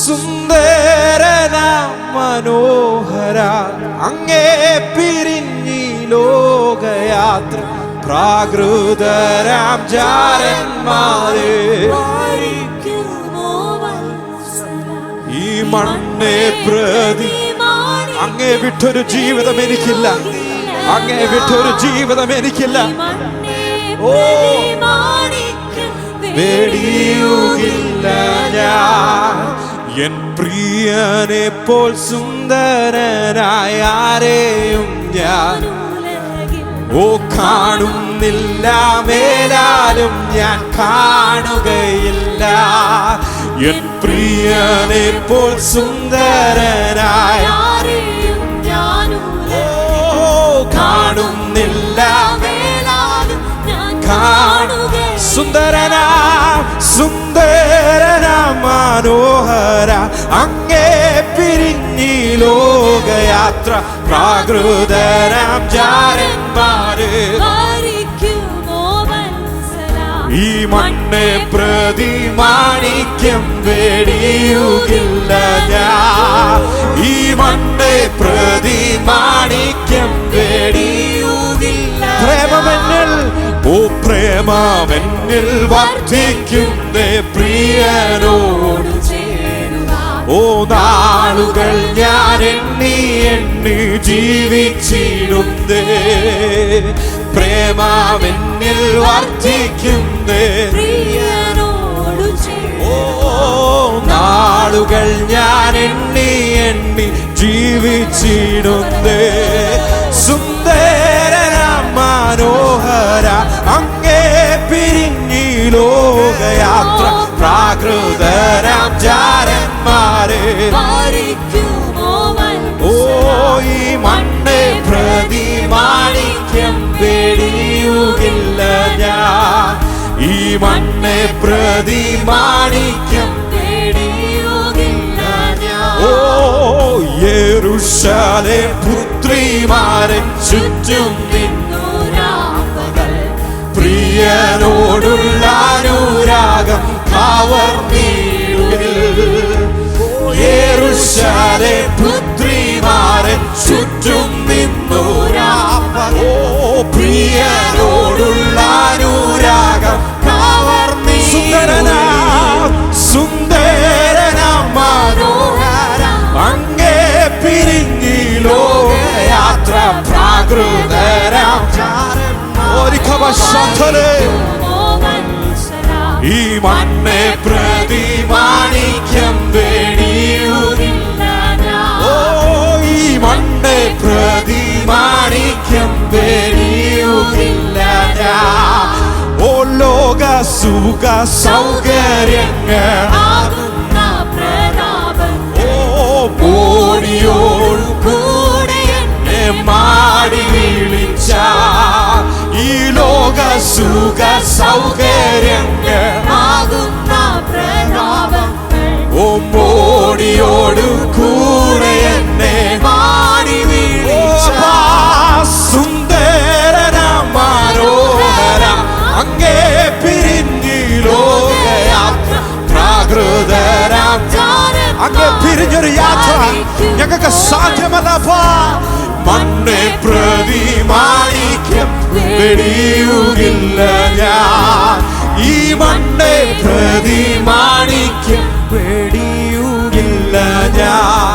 സുന്ദരന മനോഹര അങ്ങേ പിരിഞ്ഞി ലോകയാത്ര പ്രാകൃതരാം ജാരന്മാരെ ഈ മണ്ണെ പ്രതി അങ്ങേ വിട്ടൊരു ജീവിതം എനിക്കില്ല, അങ്ങേ വിട്ടൊരു ജീവിതം എനിക്കില്ല. ഓ പേടിയുകില്ല ഞാൻ എൻ പ്രിയനെ പോൽ സുന്ദരനായ ആരെയും ഞാൻ ഓ കാണുന്നില്ല, മേലാലും ഞാൻ കാണുകയില്ല. എൻ പ്രിയനെ പോൽ സുന്ദരനായ ആരെയും ഞാൻ കാണുന്നില്ല, മേലാലും ഞാൻ കാണുകയില്ല. സുന്ദരനാ സുന്ദരനാ മനോഹര അങ്ങേ പിരിഞ്ഞി ലോകയാത്ര പ്രാകൃതരാം ജാരന്മാര് ഈ മണ്ണെ പ്രതി മാണിക്യം പേടിയുകില്ല ഞാൻ, ഈ മണ്ണെ പ്രതി മാണിക്യം പേടിയുകില്ല. പ്രേമമെന്നിൽ ഓ പ്രേമമെന്നിൽ വർദ്ധിക്കുന്നേ പ്രിയനോട് ഓ നാളുകൾ ഞാൻ എണ്ണി എണ്ണി ജീവിച്ചിടുന്നേ. പ്രേമമെന്നിൽ വർദ്ധിക്കുന്നേ ഓ നാളുകൾ ഞാൻ എണ്ണി എണ്ണി ജീവിച്ചിടുന്നേ. സുന്ദരന മനോഹര അങ്ങേ പിരിഞ്ഞി ലോകയാത്ര പ്രാകൃതരാം ജാരന്മാരെ ഓ ഈ മണ്ണെ പ്രതി മാണിക്യം പേടിയുകില്ല ഞാൻ, ഈ മണ്ണെ പ്രതി മാണിക്യം പേടിയുകില്ല ഞാൻ. ഓ യെരൂശലേം പുത്രിമാരെ ചുറ്റും പ്രിയനോടുള്ള അനുരാഗം കവർന്നിടുകിൽ. യെരൂശലേം പുത്രിമാരെ ചുറ്റും നിന്നു ഓ പ്രിയനോടുള്ള അനുരാഗം കവർന്നി. സുന്ദരനാ സുന്ദരനാ മനോഹര അങ്ങേ പിരിഞ്ഞി ലോകയാത്ര പ്രാകൃതരാം ഈ മണ്ണെ പ്രതി മാണിക്യം പേടിയുകില്ല ഓ ഈ മണ്ണെ പ്രതി മാണിക്യം പേടിയുകില്ല. ഓ ലോക സുഖ സൗകര്യങ്ങൾ ഓ മോടിയോട് കൂടെ എന്നെ മാടി വിളിച്ച ഈ ലോക സുഖ സൗകര്യങ്ങൾ ഓ മോടിയോട് കൂടെ എന്നെ മാടി വിളിച്ച സുന്ദരന മനോഹര അങ്ങേ പിരിഞ്ഞി ലോകയാത്ര പ്രാകൃതരാം അങ്ങേ പിരിഞ്ഞൊരു യാത്ര ഞങ്ങൾക്ക് സാധ്യമല്ല. മണ്ണെ പ്രതി മാണിക്യം പേടിയുകില്ല ഞാൻ, ഈ മണ്ണെ പ്രതി മാണിക്യം പേടിയുകില്ല ഞാൻ.